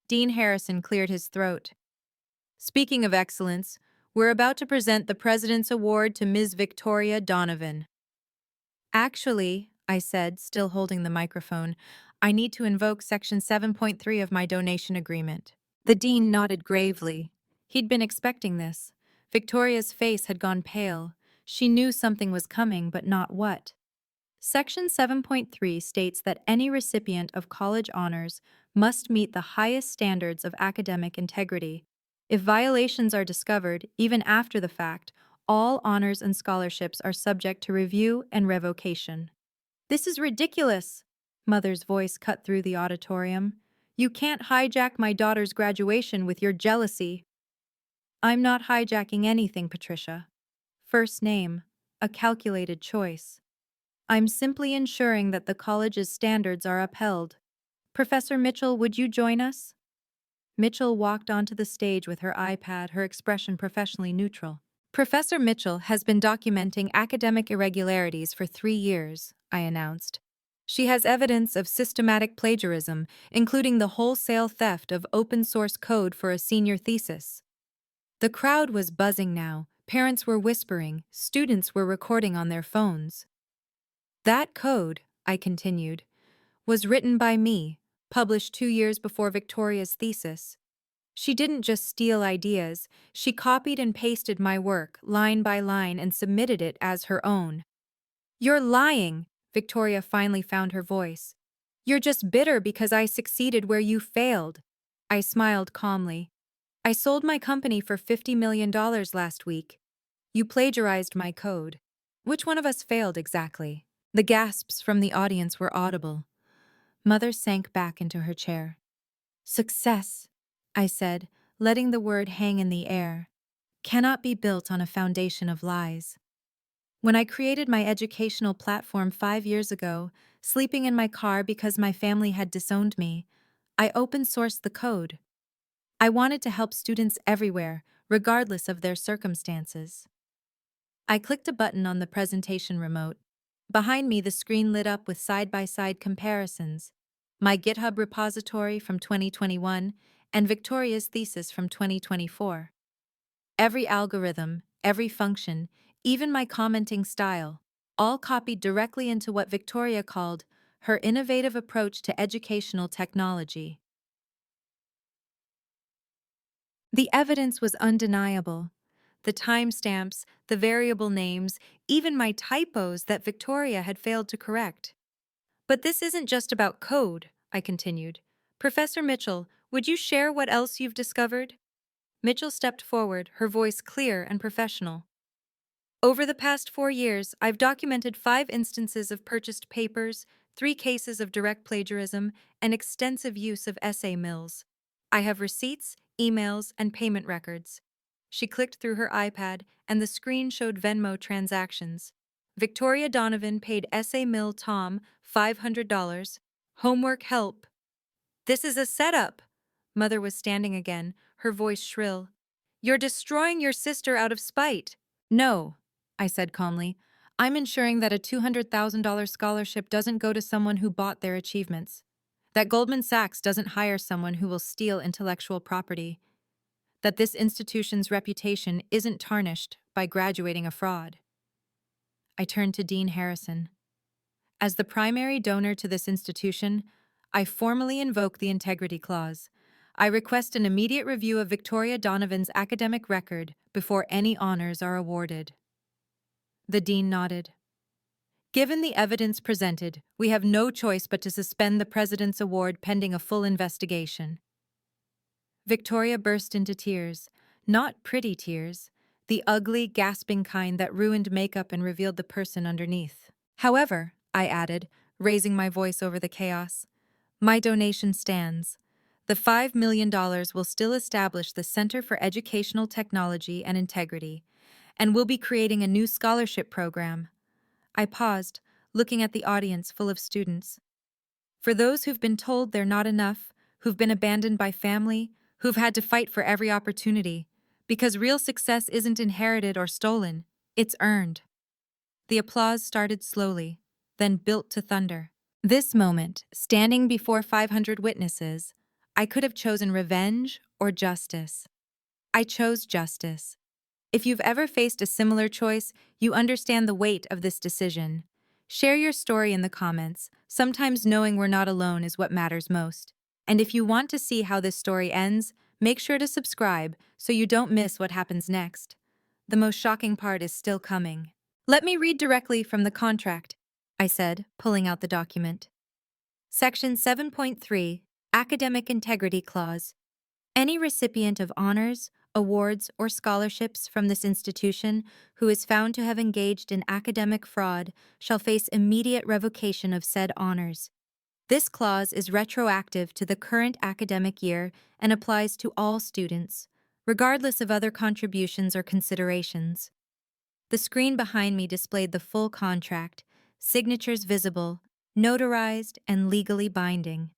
Dean Harrison cleared his throat. "Speaking of excellence, we're about to present the President's Award to Ms. Victoria Donovan." "Actually," I said, still holding the microphone, I need to invoke Section 7.3 of my donation agreement. The dean nodded gravely. He'd been expecting this. Victoria's face had gone pale. She knew something was coming, but not what. Section 7.3 states that any recipient of college honors must meet the highest standards of academic integrity. If violations are discovered, even after the fact, all honors and scholarships are subject to review and revocation. This is ridiculous, Mother's voice cut through the auditorium. You can't hijack my daughter's graduation with your jealousy. I'm not hijacking anything, Patricia. First name, a calculated choice. I'm simply ensuring that the college's standards are upheld. Professor Mitchell, would you join us? Mitchell walked onto the stage with her iPad, her expression professionally neutral. Professor Mitchell has been documenting academic irregularities for 3 years, I announced. She has evidence of systematic plagiarism, including the wholesale theft of open-source code for a senior thesis. The crowd was buzzing now. Parents were whispering. Students were recording on their phones. That code, I continued, was written by me, published 2 years before Victoria's thesis. She didn't just steal ideas, she copied and pasted my work, line by line, and submitted it as her own. You're lying, Victoria finally found her voice. You're just bitter because I succeeded where you failed. I smiled calmly. I sold my company for $50 million last week. You plagiarized my code. Which one of us failed exactly? The gasps from the audience were audible. Mother sank back into her chair. Success, I said, letting the word hang in the air, cannot be built on a foundation of lies. When I created my educational platform 5 years ago, sleeping in my car because my family had disowned me, I open-sourced the code. I wanted to help students everywhere, regardless of their circumstances. I clicked a button on the presentation remote. Behind me, the screen lit up with side-by-side comparisons. My GitHub repository from 2021 and Victoria's thesis from 2024. Every algorithm, every function, even my commenting style, all copied directly into what Victoria called her innovative approach to educational technology. The evidence was undeniable. The timestamps, the variable names, even my typos that Victoria had failed to correct. But this isn't just about code, I continued. Professor Mitchell, would you share what else you've discovered? Mitchell stepped forward, her voice clear and professional. Over the past 4 years, I've documented 5 instances of purchased papers, 3 cases of direct plagiarism, and extensive use of essay mills. I have receipts, emails, and payment records. She clicked through her iPad, and the screen showed Venmo transactions. Victoria Donovan paid essay mill Tom $500. Homework help. This is a setup. Mother was standing again, her voice shrill. You're destroying your sister out of spite. No, I said calmly. I'm ensuring that a $200,000 scholarship doesn't go to someone who bought their achievements. That Goldman Sachs doesn't hire someone who will steal intellectual property. That this institution's reputation isn't tarnished by graduating a fraud. I turned to Dean Harrison. As the primary donor to this institution, I formally invoke the Integrity Clause. I request an immediate review of Victoria Donovan's academic record before any honors are awarded. The dean nodded. Given the evidence presented, we have no choice but to suspend the president's award pending a full investigation. Victoria burst into tears, not pretty tears, the ugly, gasping kind that ruined makeup and revealed the person underneath. However, I added, raising my voice over the chaos, my donation stands. The $5 million will still establish the Center for Educational Technology and Integrity, and we'll be creating a new scholarship program. I paused, looking at the audience full of students. For those who've been told they're not enough, who've been abandoned by family, who've had to fight for every opportunity, because real success isn't inherited or stolen, it's earned. The applause started slowly, then built to thunder. This moment, standing before 500 witnesses, I could have chosen revenge or justice. I chose justice. If you've ever faced a similar choice, you understand the weight of this decision. Share your story in the comments. Sometimes knowing we're not alone is what matters most. And if you want to see how this story ends, make sure to subscribe so you don't miss what happens next. The most shocking part is still coming. Let me read directly from the contract, I said, pulling out the document. Section 7.3, Academic Integrity Clause. Any recipient of honors, awards, or scholarships from this institution who is found to have engaged in academic fraud shall face immediate revocation of said honors. This clause is retroactive to the current academic year and applies to all students, regardless of other contributions or considerations. The screen behind me displayed the full contract, signatures visible, notarized, and legally binding.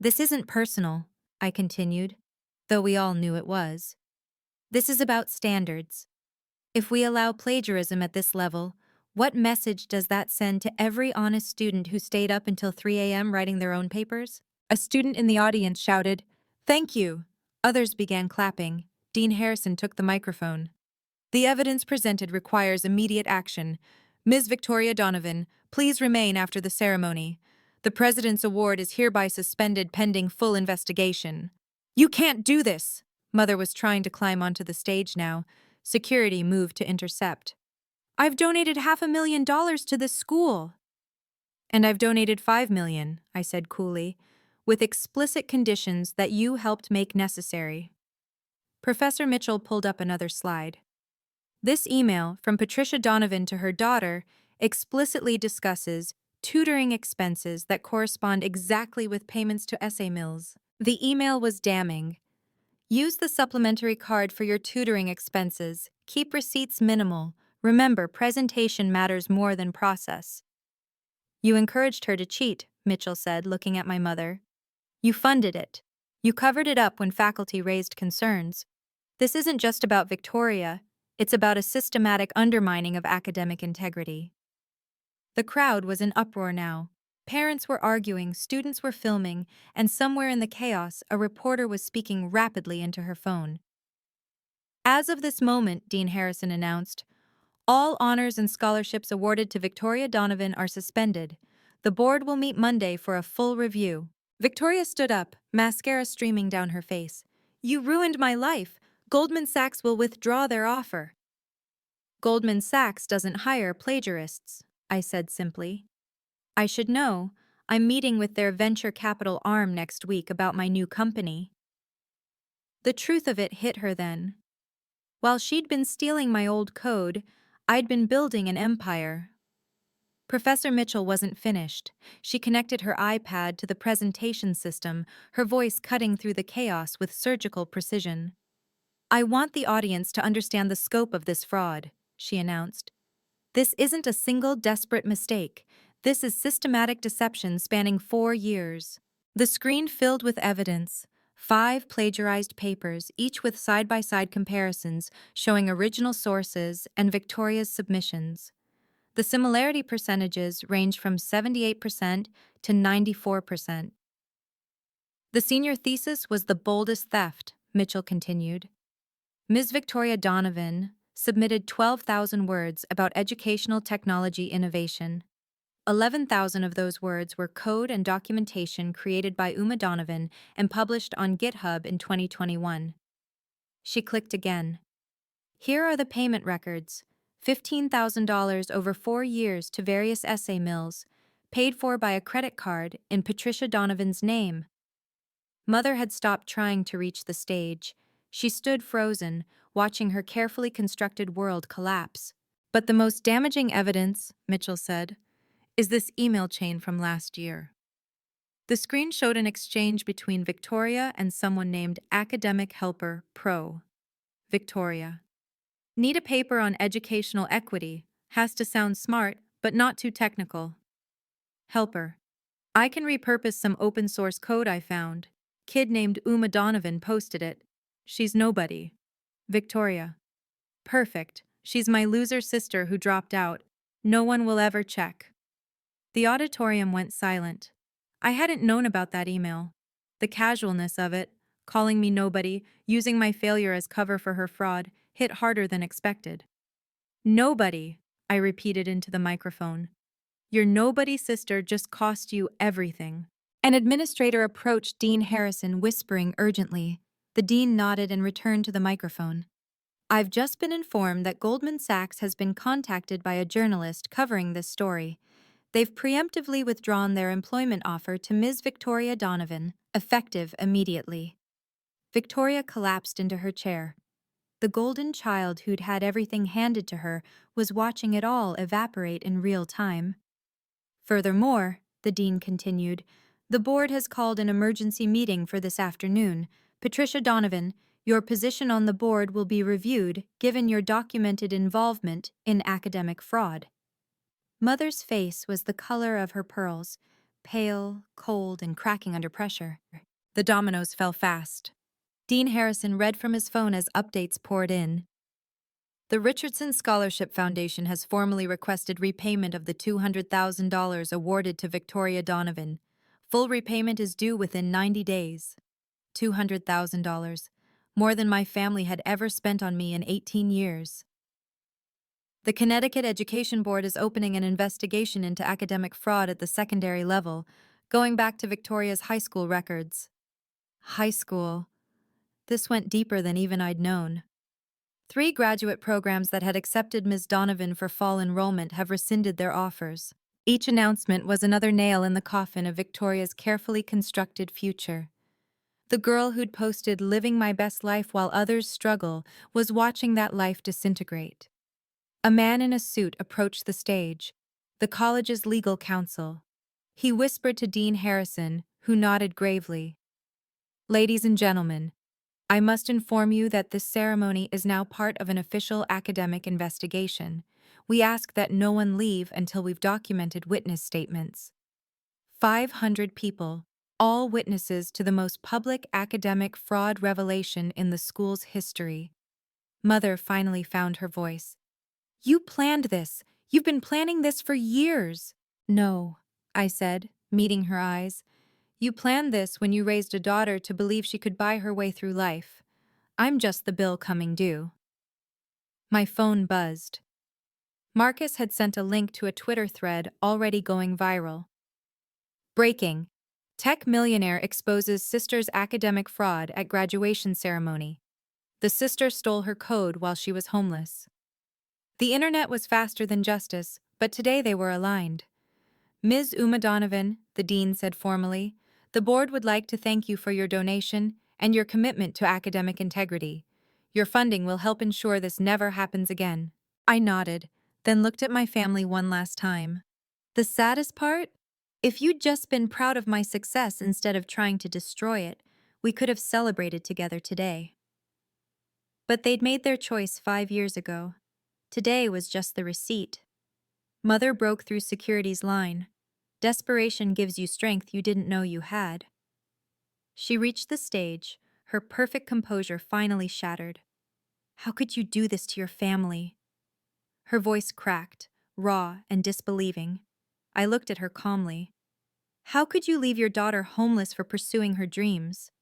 This isn't personal, I continued, though we all knew it was. This is about standards. If we allow plagiarism at this level, what message does that send to every honest student who stayed up until 3 a.m. writing their own papers? A student in the audience shouted, "Thank you." Others began clapping. Dean Harrison took the microphone. The evidence presented requires immediate action. Ms. Victoria Donovan, please remain after the ceremony. The President's Award is hereby suspended pending full investigation. You can't do this! Mother was trying to climb onto the stage now. Security moved to intercept. I've donated $500,000 to this school. And I've donated $5 million, I said coolly, with explicit conditions that you helped make necessary. Professor Mitchell pulled up another slide. This email from Patricia Donovan to her daughter explicitly discusses tutoring expenses that correspond exactly with payments to essay mills. The email was damning. Use the supplementary card for your tutoring expenses. Keep receipts minimal. Remember, presentation matters more than process. You encouraged her to cheat, Mitchell said, looking at my mother. You funded it. You covered it up when faculty raised concerns. This isn't just about Victoria. It's about a systematic undermining of academic integrity. The crowd was in uproar now. Parents were arguing, students were filming, and somewhere in the chaos, a reporter was speaking rapidly into her phone. As of this moment, Dean Harrison announced, all honors and scholarships awarded to Victoria Donovan are suspended. The board will meet Monday for a full review. Victoria stood up, mascara streaming down her face. You ruined my life. Goldman Sachs will withdraw their offer. Goldman Sachs doesn't hire plagiarists, I said simply. I should know. I'm meeting with their venture capital arm next week about my new company. The truth of it hit her then. While she'd been stealing my old code, I'd been building an empire. Professor Mitchell wasn't finished. She connected her iPad to the presentation system, her voice cutting through the chaos with surgical precision. I want the audience to understand the scope of this fraud, she announced. This isn't a single desperate mistake. This is systematic deception spanning 4 years. The screen filled with evidence. 5 plagiarized papers, each with side-by-side comparisons showing original sources and Victoria's submissions. The similarity percentages range from 78% to 94%. The senior thesis was the boldest theft, Mitchell continued. Ms. Victoria Donovan submitted 12,000 words about educational technology innovation. 11,000 of those words were code and documentation created by Uma Donovan and published on GitHub in 2021. She clicked again. Here are the payment records. $15,000 over 4 years to various essay mills, paid for by a credit card in Patricia Donovan's name. Mother had stopped trying to reach the stage. She stood frozen, watching her carefully constructed world collapse. But the most damaging evidence, Mitchell said, is this email chain from last year. The screen showed an exchange between Victoria and someone named Academic Helper Pro. Victoria. Need a paper on educational equity. Has to sound smart, but not too technical. Helper. I can repurpose some open source code I found. Kid named Uma Donovan posted it. She's nobody. Victoria. Perfect. She's my loser sister who dropped out. No one will ever check. The auditorium went silent. I hadn't known about that email. The casualness of it, calling me nobody, using my failure as cover for her fraud, hit harder than expected. Nobody, I repeated into the microphone. Your nobody sister just cost you everything. An administrator approached Dean Harrison, whispering urgently. The dean nodded and returned to the microphone. I've just been informed that Goldman Sachs has been contacted by a journalist covering this story. They've preemptively withdrawn their employment offer to Ms. Victoria Donovan, effective immediately. Victoria collapsed into her chair. The golden child who'd had everything handed to her was watching it all evaporate in real time. Furthermore, the dean continued, the board has called an emergency meeting for this afternoon. Patricia Donovan, your position on the board will be reviewed given your documented involvement in academic fraud. Mother's face was the color of her pearls, pale, cold, and cracking under pressure. The dominoes fell fast. Dean Harrison read from his phone as updates poured in. The Richardson Scholarship Foundation has formally requested repayment of the $200,000 awarded to Victoria Donovan. Full repayment is due within 90 days. $200,000, more than my family had ever spent on me in 18 years. The Connecticut Education Board is opening an investigation into academic fraud at the secondary level, going back to Victoria's high school records. High school. This went deeper than even I'd known. 3 graduate programs that had accepted Ms. Donovan for fall enrollment have rescinded their offers. Each announcement was another nail in the coffin of Victoria's carefully constructed future. The girl who'd posted "living my best life while others struggle" was watching that life disintegrate. A man in a suit approached the stage, the college's legal counsel. He whispered to Dean Harrison, who nodded gravely. Ladies and gentlemen, I must inform you that this ceremony is now part of an official academic investigation. We ask that no one leave until we've documented witness statements. 500 people, all witnesses to the most public academic fraud revelation in the school's history. Mother finally found her voice. You planned this. You've been planning this for years. No, I said, meeting her eyes. You planned this when you raised a daughter to believe she could buy her way through life. I'm just the bill coming due. My phone buzzed. Marcus had sent a link to a Twitter thread already going viral. Breaking. Tech millionaire exposes sister's academic fraud at graduation ceremony. The sister stole her code while she was homeless. The internet was faster than justice, but today they were aligned. Ms. Uma Donovan, the dean said formally, the board would like to thank you for your donation and your commitment to academic integrity. Your funding will help ensure this never happens again. I nodded, then looked at my family one last time. The saddest part? If you'd just been proud of my success instead of trying to destroy it, we could have celebrated together today. But they'd made their choice 5 years ago. Today was just the receipt. Mother broke through security's line. Desperation gives you strength you didn't know you had. She reached the stage, her perfect composure finally shattered. How could you do this to your family? Her voice cracked, raw and disbelieving. I looked at her calmly. How could you leave your daughter homeless for pursuing her dreams?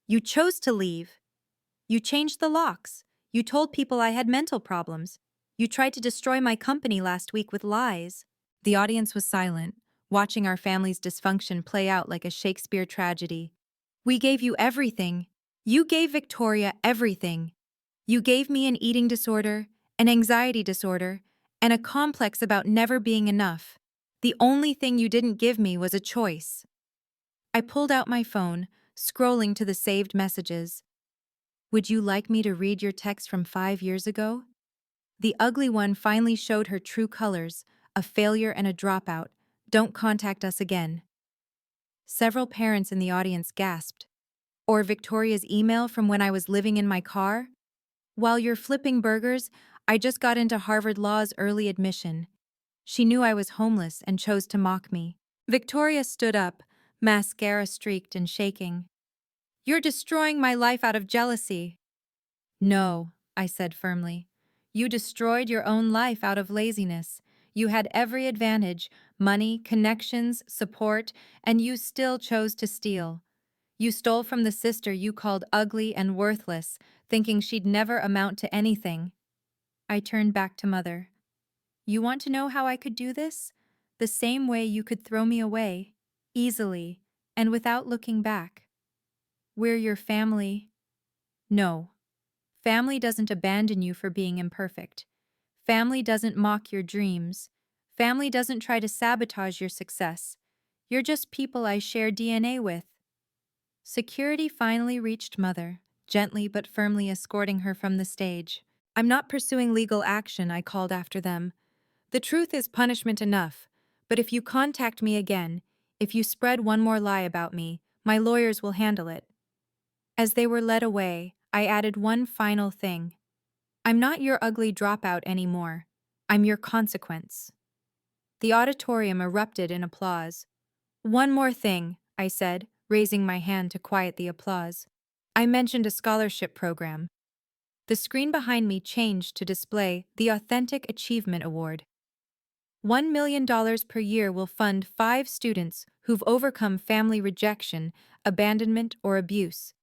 You chose to leave. You changed the locks. You told people I had mental problems. You tried to destroy my company last week with lies. The audience was silent, watching our family's dysfunction play out like a Shakespeare tragedy. We gave you everything. You gave Victoria everything. You gave me an eating disorder, an anxiety disorder, and a complex about never being enough. The only thing you didn't give me was a choice. I pulled out my phone, scrolling to the saved messages. Would you like me to read your text from 5 years ago? The ugly one finally showed her true colors, a failure and a dropout. Don't contact us again. Several parents in the audience gasped. Or Victoria's email from when I was living in my car? While you're flipping burgers, I just got into Harvard Law's early admission. She knew I was homeless and chose to mock me. Victoria stood up, mascara streaked and shaking. You're destroying my life out of jealousy. No, I said firmly. You destroyed your own life out of laziness. You had every advantage, money, connections, support, and you still chose to steal. You stole from the sister you called ugly and worthless, thinking she'd never amount to anything. I turned back to Mother. You want to know how I could do this? the same way you could throw me away, easily, and without looking back. We're your family. No, family doesn't abandon you for being imperfect. Family doesn't mock your dreams. Family doesn't try to sabotage your success. You're just people I share DNA with. Security finally reached Mother, gently but firmly escorting her from the stage. I'm not pursuing legal action, I called after them. The truth is punishment enough, but if you contact me again, if you spread one more lie about me, my lawyers will handle it. As they were led away, I added one final thing. I'm not your ugly dropout anymore. I'm your consequence. The auditorium erupted in applause. One more thing, I said, raising my hand to quiet the applause. I mentioned a scholarship program. The screen behind me changed to display the Authentic Achievement Award. $1 million per year will fund 5 students who've overcome family rejection, abandonment, or abuse.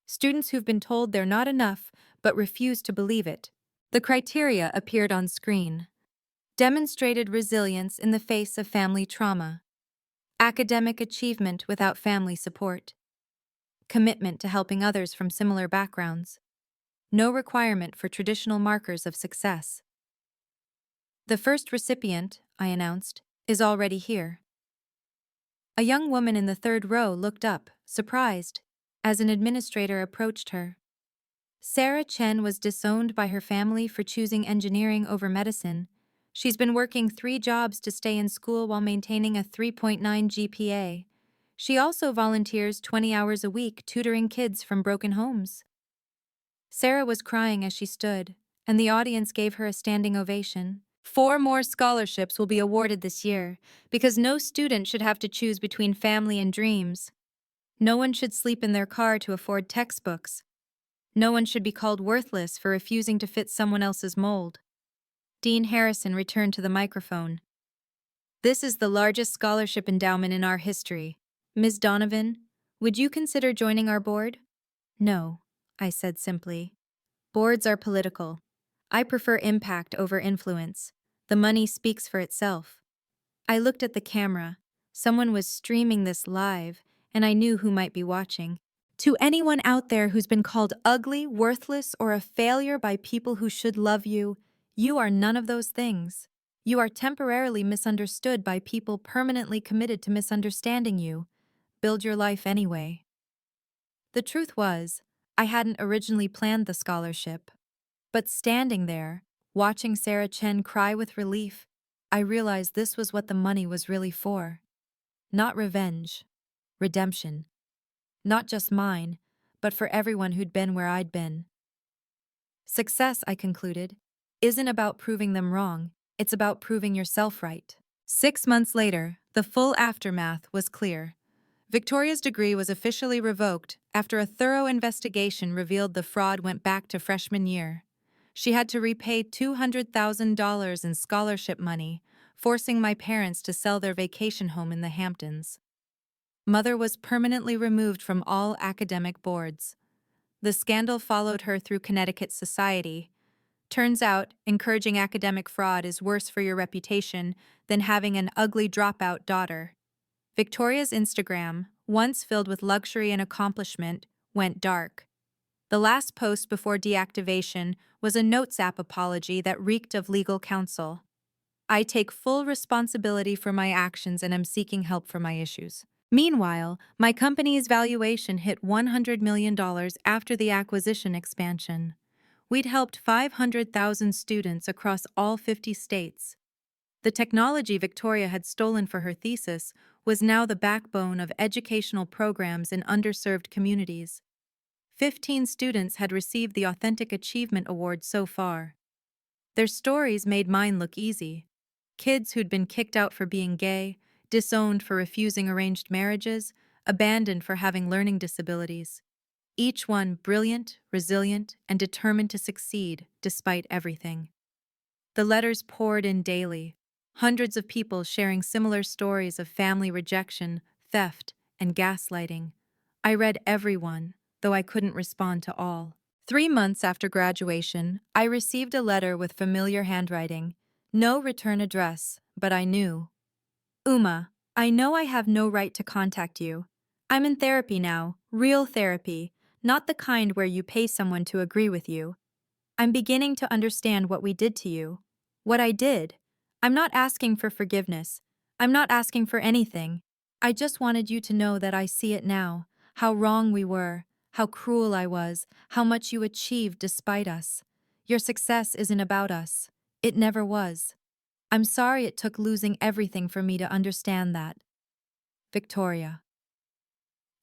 Students who've been told they're not enough but refuse to believe it. The criteria appeared on screen. Demonstrated resilience in the face of family trauma. Academic achievement without family support. Commitment to helping others from similar backgrounds. No requirement for traditional markers of success. The first recipient, I announced, is already here. A young woman in the third row looked up, surprised, as an administrator approached her. Sarah Chen was disowned by her family for choosing engineering over medicine. She's been working 3 jobs to stay in school while maintaining a 3.9 GPA. She also volunteers 20 hours a week tutoring kids from broken homes. Sarah was crying as she stood, and the audience gave her a standing ovation. 4 more scholarships will be awarded this year, because no student should have to choose between family and dreams. No one should sleep in their car to afford textbooks. No one should be called worthless for refusing to fit someone else's mold. Dean Harrison returned to the microphone. This is the largest scholarship endowment in our history. Ms. Donovan, would you consider joining our board? No, I said simply. Boards are political. I prefer impact over influence. The money speaks for itself. I looked at the camera. Someone was streaming this live, and I knew who might be watching. To anyone out there who's been called ugly, worthless, or a failure by people who should love you, you are none of those things. You are temporarily misunderstood by people permanently committed to misunderstanding you. Build your life anyway. The truth was, I hadn't originally planned the scholarship. But standing there, watching Sarah Chen cry with relief, I realized this was what the money was really for. Not revenge. Redemption. Not just mine, but for everyone who'd been where I'd been. Success, I concluded, isn't about proving them wrong, it's about proving yourself right. 6 months later, the full aftermath was clear. Victoria's degree was officially revoked after a thorough investigation revealed the fraud went back to freshman year. She had to repay $200,000 in scholarship money, forcing my parents to sell their vacation home in the Hamptons. Mother was permanently removed from all academic boards. The scandal followed her through Connecticut society. Turns out, encouraging academic fraud is worse for your reputation than having an ugly dropout daughter. Victoria's Instagram, once filled with luxury and accomplishment, went dark. The last post before deactivation was a Notes app apology that reeked of legal counsel. I take full responsibility for my actions and am seeking help for my issues. Meanwhile, my company's valuation hit $100 million after the acquisition expansion. We'd helped 500,000 students across all 50 states. The technology Victoria had stolen for her thesis was now the backbone of educational programs in underserved communities. 15 students had received the Authentic Achievement Award so far. Their stories made mine look easy. Kids who'd been kicked out for being gay, disowned for refusing arranged marriages, abandoned for having learning disabilities. Each one brilliant, resilient, and determined to succeed despite everything. The letters poured in daily, hundreds of people sharing similar stories of family rejection, theft, and gaslighting. I read every one, though I couldn't respond to all. 3 months after graduation, I received a letter with familiar handwriting. No return address, but I knew. Uma, I know I have no right to contact you. I'm in therapy now, real therapy, not the kind where you pay someone to agree with you. I'm beginning to understand what we did to you. What I did. I'm not asking for forgiveness. I'm not asking for anything. I just wanted you to know that I see it now, how wrong we were, how cruel I was, how much you achieved despite us. Your success isn't about us. It never was. I'm sorry it took losing everything for me to understand that. Victoria.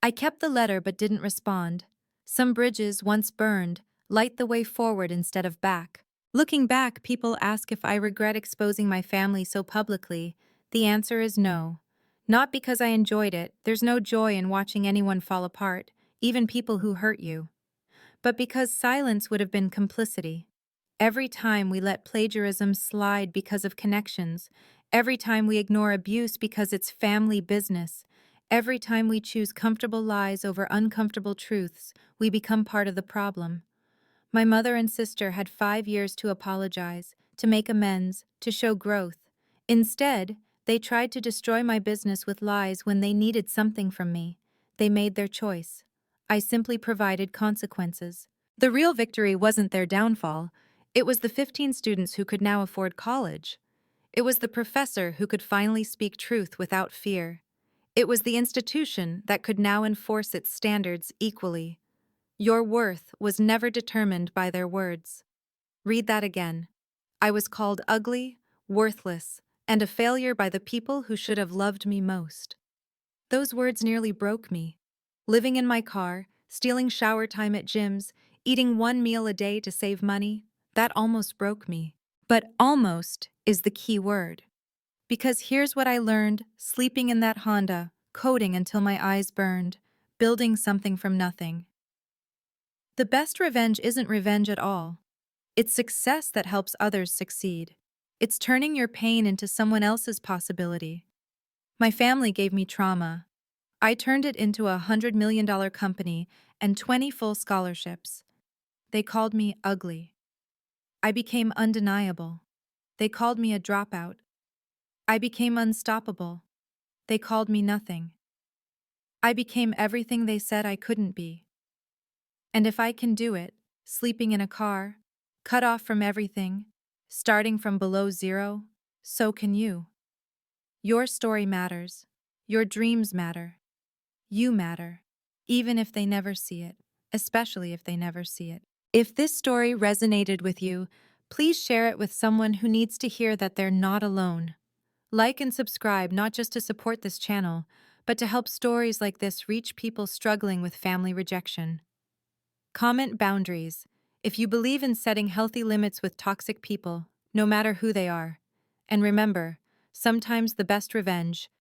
I kept the letter but didn't respond. Some bridges, once burned, light the way forward instead of back. Looking back, people ask if I regret exposing my family so publicly. The answer is no. Not because I enjoyed it, there's no joy in watching anyone fall apart, even people who hurt you. But because silence would have been complicity. Every time we let plagiarism slide because of connections, every time we ignore abuse because it's family business, every time we choose comfortable lies over uncomfortable truths, we become part of the problem. My mother and sister had 5 years to apologize, to make amends, to show growth. Instead, they tried to destroy my business with lies when they needed something from me. They made their choice. I simply provided consequences. The real victory wasn't their downfall. It was the 15 students who could now afford college. It was the professor who could finally speak truth without fear. It was the institution that could now enforce its standards equally. Your worth was never determined by their words. Read that again. I was called ugly, worthless, and a failure by the people who should have loved me most. Those words nearly broke me. Living in my car, stealing shower time at gyms, eating one meal a day to save money, that almost broke me. But almost is the key word. Because here's what I learned, sleeping in that Honda, coding until my eyes burned, building something from nothing. The best revenge isn't revenge at all. It's success that helps others succeed. It's turning your pain into someone else's possibility. My family gave me trauma. I turned it into a $100 million company and 20 full scholarships. They called me ugly. I became undeniable. They called me a dropout. I became unstoppable. They called me nothing. I became everything they said I couldn't be. And if I can do it, sleeping in a car, cut off from everything, starting from below zero, so can you. Your story matters. Your dreams matter. You matter. Even if they never see it, especially if they never see it. If this story resonated with you, please share it with someone who needs to hear that they're not alone. Like and subscribe not just to support this channel, but to help stories like this reach people struggling with family rejection. Comment boundaries. If you believe in setting healthy limits with toxic people, no matter who they are. And remember, sometimes the best revenge